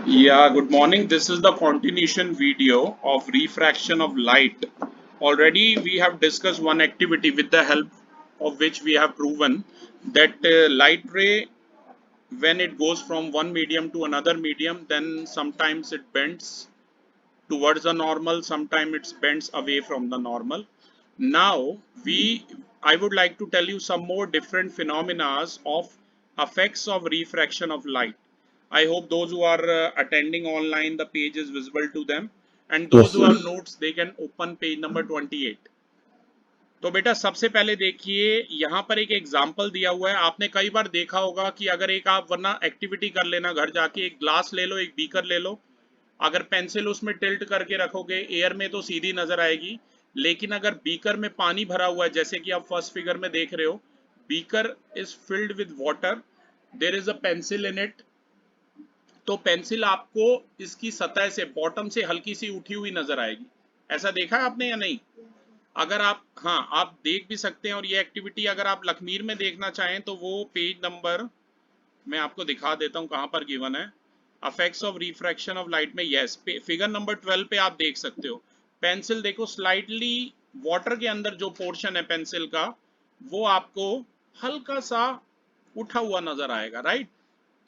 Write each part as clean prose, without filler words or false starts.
Yeah, good morning. This is the continuation video of refraction of light. Already we have discussed one activity with the help of which we have proven that light ray, when it goes from one medium to another medium, then sometimes it bends towards the normal, sometimes it bends away from the normal. Now I would like to tell you some more different phenomena of effects of refraction of light. I hope those who are attending online, the page is visible to them, and Yes, those who sir. have notes, they can open page number 28. तो बेटा सबसे पहले देखिए, यहाँ पर एक example दिया हुआ है। आपने कई बार देखा होगा कि अगर एक आप, वरना एक्टिविटी कर लेना घर जाके, एक ग्लास ले लो, एक बीकर ले लो। अगर पेंसिल उसमें टिल्ट करके रखोगे एयर में तो सीधी नजर आएगी, लेकिन अगर बीकर में पानी भरा हुआ है, जैसे कि आप फर्स्ट फिगर में देख रहे हो, beaker is filled with water, there is a pencil in it. तो पेंसिल आपको इसकी सतह से, बॉटम से हल्की सी उठी हुई नजर आएगी। ऐसा देखा है आपने या नहीं? अगर आप, हाँ, आप देख भी सकते हैं। और ये एक्टिविटी अगर आप लखमीर में देखना चाहें तो वो पेज नंबर, मैं आपको दिखा देता हूं कहां पर गिवन है। Affects of refraction of light में, यस, फिगर नंबर 12 पे आप देख सकते हो। पेंसिल देखो, स्लाइटली वाटर के अंदर जो पोर्शन है पेंसिल का, वो आपको हल्का सा उठा हुआ नजर आएगा, right?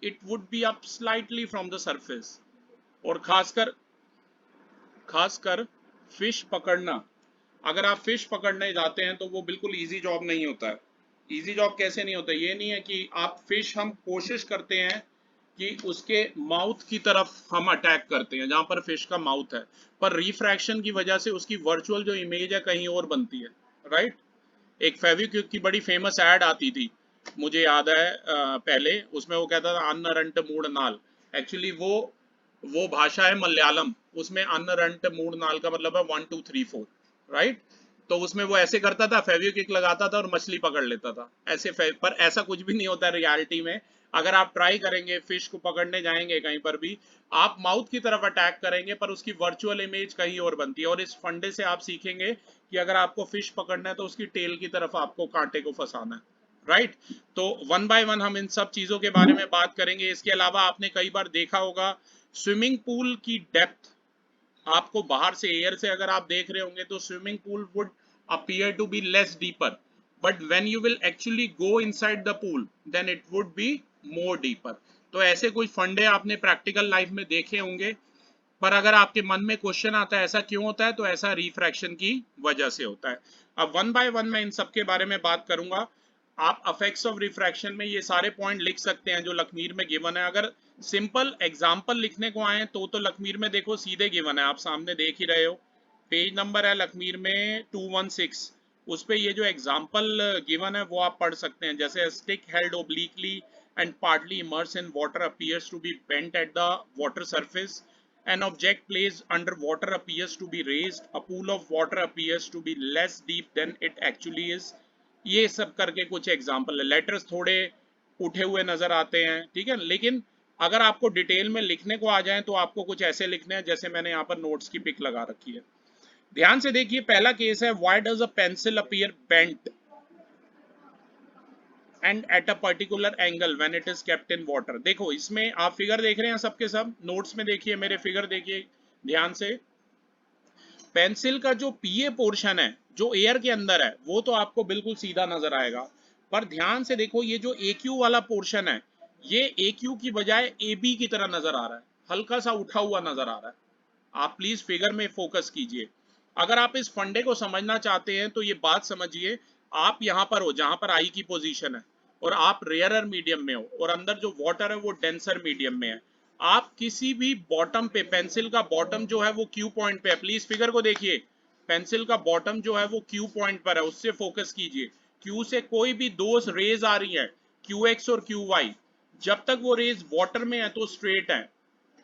It would be up slightly from the surface. और खासकर खासकर फिश पकड़ना, अगर आप फिश पकड़ने जाते हैं तो वो बिल्कुल इजी जॉब नहीं होता है। इजी जॉब कैसे नहीं होता? ये नहीं है कि आप फिश, हम कोशिश करते हैं कि उसके माउथ की तरफ हम अटैक करते हैं, जहां पर फिश का माउथ है, पर रिफ्रैक्शन की वजह से उसकी वर्चुअल जो इमेज है कहीं और बनती है, राइट? एक फेविक्विक की बड़ी फेमस ऐड आती थी, मुझे याद है, पहले उसमें वो कहता था अन्न रंट मूड नाल। एक्चुअली वो भाषा है मलयालम। उसमें अन्न रंट मूड नाल का मतलब है 1 2 3 4, राइट? तो उसमें वो ऐसे करता था, फेविक्विक लगाता था और मछली पकड़ लेता था ऐसे। पर ऐसा कुछ भी नहीं होता रियलिटी में। अगर आप ट्राई करेंगे, फिश को पकड़ने जाएंगे कहीं पर भी, आप माउथ की तरफ अटैक करेंगे पर उसकी वर्चुअल इमेज कहीं और बनती है। और इस फंडे से आप सीखेंगे कि अगर आपको फिश पकड़ना है तो उसकी टेल की तरफ आपको कांटे को फंसाना है, राइट? तो वन बाय वन हम इन सब चीजों के बारे में बात करेंगे। इसके अलावा आपने कई बार देखा होगा, स्विमिंग पूल की डेप्थ, आपको बाहर से, एयर से अगर आप देख रहे होंगे तो swimming pool would appear to be less deeper, but when you will actually go inside the pool then it would be more deeper। तो ऐसे कोई फंडे आपने प्रैक्टिकल लाइफ में देखे होंगे। पर अगर आपके मन में क्वेश्चन आता है ऐसा क्यों होता है, तो ऐसा रिफ्रैक्शन की वजह से होता है। अब वन बाय वन मैं इन सब के बारे में बात करूंगा। आप अफेक्ट्स ऑफ रिफ्रैक्शन में ये सारे पॉइंट लिख सकते हैं जो लखमीर में गिवन है। अगर सिंपल एग्जांपल लिखने को आए तो लखमीर में देखो सीधे गिवन है, आप सामने देख ही रहे हो। पेज नंबर है लखमीर में 216, उस पे ये जो एग्जांपल गिवन है वो आप पढ़ सकते हैं। जैसे stick held obliquely and partly immerse in water appears to be bent at the water surface, an object placed under water appears to be raised, a pool of water appears to be less deep than it actually is। ये सब करके कुछ example है। Letters थोड़े उठे हुए नजर आते हैं, ठीक है, लेकिन अगर आपको डिटेल में लिखने को आ जाए तो आपको कुछ ऐसे लिखने हैं जैसे मैंने यहाँ पर नोट्स की पिक लगा रखी है। ध्यान से देखिए, पहला केस है, why does a pencil appear bent and at a particular angle when it is kept in water. देखो इसमें आप फिगर देख रहे हैं सबके सब, नोट्स में देखिए, मेरे फिगर देखिए ध्यान से। पेंसिल का जो पीए पोर्शन है जो एयर के अंदर है वो तो आपको बिल्कुल सीधा नजर आएगा, पर ध्यान से देखो ये जो ए क्यू वाला पोर्शन है, ये ए क्यू की बजाय ए बी की तरह नजर आ रहा है, हल्का सा उठा हुआ नजर आ रहा है। आप प्लीज फिगर में फोकस कीजिए। अगर आप इस फंडे को समझना चाहते हैं तो ये बात समझिए, आप यहां पर हो जहां पर आई की पोजीशन है, और आप रेयरर मीडियम में हो, और अंदर जो वाटर है वो डेंसर मीडियम में है। आप किसी भी बॉटम पे, पेंसिल का बॉटम जो है वो क्यू पॉइंट पे है, प्लीज फिगर को देखिए। पेंसिल का बॉटम जो है वो क्यू पॉइंट पर है, उससे फोकस कीजिए। क्यू से कोई भी दो रेज आ रही है, क्यू एक्स और क्यू वाई, जब तक वो रेज वाटर में है तो स्ट्रेट है,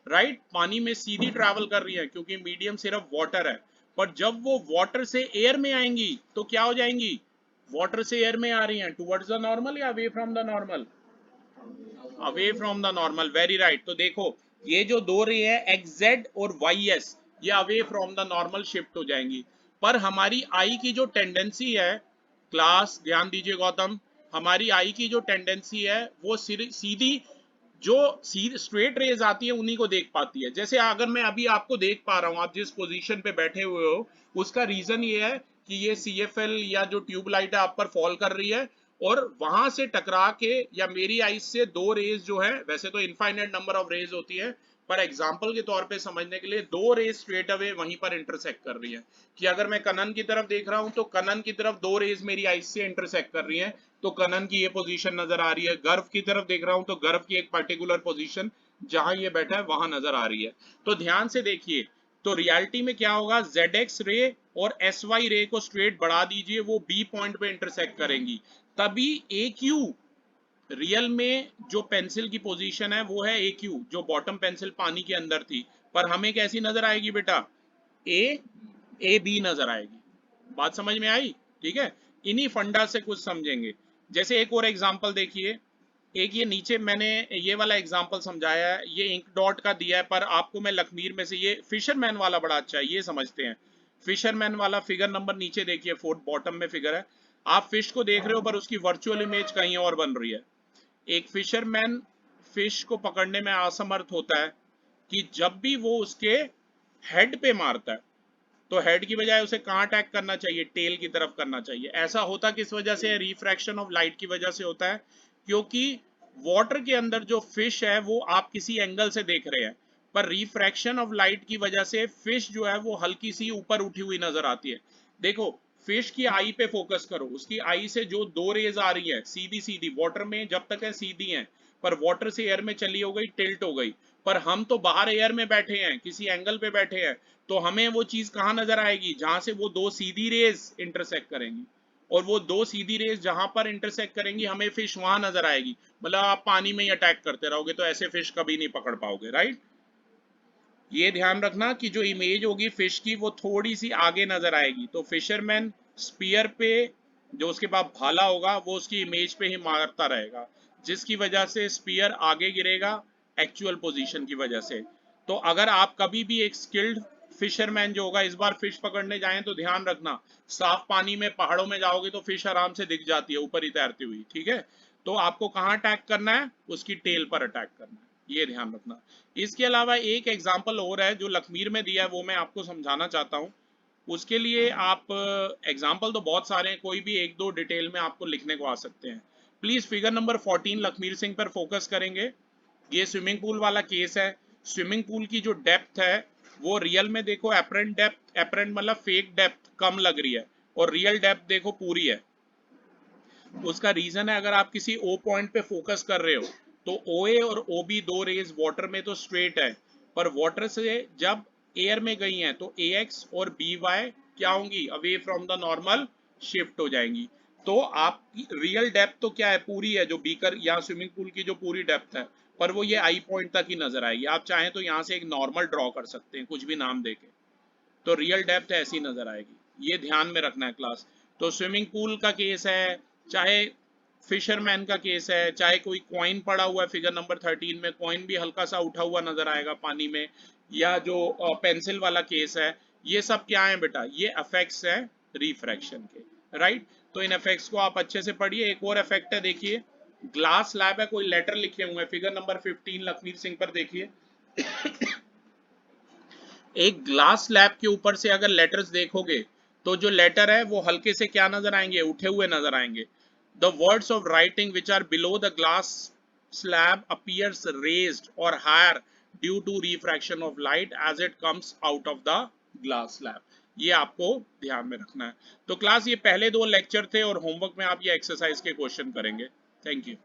राइट? पानी में सीधी ट्रैवल कर रही है क्योंकि मीडियम सिर्फ वाटर है। पर जब वो वाटर से एयर में आएंगी तो क्या हो जाएंगी? वाटर से एयर में आ रही हैं टुवर्ड्स द नॉर्मल या away from the normal? Away from the normal, very right. तो देखो ये जो दो रे है एक्स जेड और वाई एस, ये away from the normal shift हो जाएंगी। पर हमारी आई की जो टेंडेंसी है, क्लास ध्यान दीजिए गौतम, हमारी आई की जो टेंडेंसी है वो सीधी जो सीधी स्ट्रेट रेज आती है उन्हीं को देख पाती है। जैसे अगर मैं अभी आपको देख पा रहा हूं, आप जिस पोजीशन पे बैठे हुए हो, उसका रीजन ये है कि ये CFL या जो ट्यूबलाइट है आप पर फॉल कर रही है, और वहां से टकरा के या मेरी आईज से दो रेज जो है, वैसे तो इनफाइनाइट नंबर ऑफ रेज होती है, पर एग्जाम्पल के तौर पे समझने के लिए दो रेज स्ट्रेट अवे वहीं पर इंटरसेक्ट कर रही है। कि अगर मैं कनन की तरफ देख रहा हूं तो कनन की तरफ दो रेज मेरी आईज से इंटरसेक्ट कर रही है, तो कनन की ये पोजीशन नजर आ रही है। गर्भ की तरफ देख रहा हूं तो गर्भ की एक पर्टिकुलर पोजीशन जहां ये बैठा है वहां नजर आ रही है। तो ध्यान से देखिए, तो रियलिटी में क्या होगा, ZX रे और SY रे को स्ट्रेट बढ़ा दीजिए, वो B पॉइंट पे इंटरसेक्ट करेंगी, तभी AQ रियल में जो पेंसिल की पोजीशन है वो है AQ, जो बॉटम पेंसिल पानी के अंदर थी, पर हमें कैसी नजर आएगी बेटा, AB नजर आएगी। बात समझ में आई? ठीक है, इन्हीं फंडा से कुछ समझेंगे। जैसे एक और एग्जांपल देखिए, एक ये नीचे मैंने ये वाला एग्जांपल समझाया है, ये इंक डॉट का दिया है, पर आपको मैं लखमीर में से ये फिशरमैन वाला बड़ा अच्छा है, ये समझते हैं। फिशरमैन वाला फिगर नंबर नीचे देखिए, फोर्थ बॉटम में फिगर है, आप फिश को देख रहे हो पर उसकी वर्चुअल इमेज कहीं और बन रही है। एक फिशरमैन फिश को पकड़ने में असमर्थ होता है कि जब भी वो उसके हेड पे मारता है, तो हेड की बजाय उसे कहां अटैक करना चाहिए, टेल की तरफ करना चाहिए। ऐसा होता किस वजह से, रिफ्रैक्शन ऑफ लाइट की वजह से होता है, क्योंकि वाटर के अंदर जो फिश है वो आप किसी एंगल से देख रहे हैं, पर रिफ्रैक्शन ऑफ लाइट की वजह से फिश जो है वो हल्की सी ऊपर उठी हुई नजर आती है। देखो, फिश की आई पे फोकस करो, उसकी आई से जो दो रेज आ रही है सीधी सीधी, वाटर में जब तक है सीधी है, पर वाटर से एयर में चली हो गई, टिल्ट हो गई, पर हम तो बाहर एयर में बैठे हैं, किसी एंगल पे बैठे हैं, तो हमें वो चीज कहां नजर आएगी, जहां से वो दो सीधी रेज इंटरसेक्ट करेंगी, और वो दो सीधी रेज जहां पर इंटरसेक्ट करेंगी हमें फिश वहां नजर आएगी। मतलब आप पानी में ही अटैक करते रहोगे तो ऐसे फिश कभी नहीं पकड़ पाओगे, राइट? ये ध्यान रखना कि जो इमेज होगी फिश की वो थोड़ी सी आगे नजर आएगी, तो फिशरमैन स्पीयर पे जो उसके पास भाला होगा वो उसकी इमेज पे ही मारता रहेगा, जिसकी वजह से स्पीयर आगे गिरेगा एक्चुअल पोजीशन की वजह से। तो अगर आप कभी भी एक स्किल्ड फिशरमैन जो होगा, इस बार फिश पकड़ने जाएं तो ध्यान रखना, साफ पानी में पहाड़ों में जाओगे तो फिश आराम से दिख जाती है ऊपर ही तैरती हुई, ठीक है? तो आपको कहाँ अटैक करना है, उसकी टेल पर अटैक करना है, ये ध्यान रखना। इसके अलावा एक एग्जाम्पल और है जो लखमीर में दिया है, वो मैं आपको समझाना चाहता हूँ। उसके लिए आप, एग्जाम्पल तो बहुत सारे हैं, कोई भी एक दो डिटेल में आपको लिखने को आ सकते हैं। Please figure number 14 Lakhmir Singh पर फोकस करेंगे। ये स्विमिंग पूल वाला केस है। स्विमिंग पूल की जो डेप्थ है वो रियल में देखो एपरेंट डेप्थ, एपरेंट मतलब फेक डेप्थ कम लग रही है, और रियल डेप्थ देखो पूरी है। उसका रीजन है, अगर आप किसी ओ पॉइंट पे फोकस कर रहे हो तो OA और OB दो रेज वाटर में तो स्ट्रेट है, पर वाटर से जब एयर में गई हैं तो AX और BY क्या होंगी, away from the normal shift हो जाएंगी। तो आपकी रियल डेप्थ तो क्या है, पूरी है, जो बीकर या स्विमिंग पूल की जो पूरी डेप्थ है, पर वो ये आई पॉइंट तक ही नजर आएगी। आप चाहें तो यहाँ से एक नॉर्मल ड्रॉ कर सकते हैं कुछ भी नाम देके, तो रियल डेप्थ ऐसी नजर आएगी। ये ध्यान में रखना है क्लास। तो स्विमिंग पूल का केस है, चाहे फिशरमैन का केस है, चाहे कोई कॉइन पड़ा हुआ है, फिगर नंबर 13 में कॉइन भी हल्का सा उठा हुआ नजर आएगा पानी में, या जो पेंसिल वाला केस है, ये सब क्या है बेटा, ये इफेक्ट्स है रिफ्रैक्शन के, राइट? तो इन इफेक्ट्स को आप अच्छे से पढ़िए। एक और इफेक्ट है, देखिए ग्लास स्लैब है, कोई लेटर लिखे हुए हैं, फिगर नंबर 15 लखमीर सिंह पर देखिए। एक ग्लास स्लैब के ऊपर से अगर लेटर्स देखोगे तो जो लेटर है वो हल्के से क्या नजर आएंगे, उठे हुए नजर आएंगे। The words of writing which are below the glass slab appears raised or higher due to refraction of light as it comes out of the glass slab। ये आपको ध्यान में रखना है। तो क्लास ये पहले दो लेक्चर थे और होमवर्क में आप ये एक्सरसाइज के क्वेश्चन करेंगे। Thank you.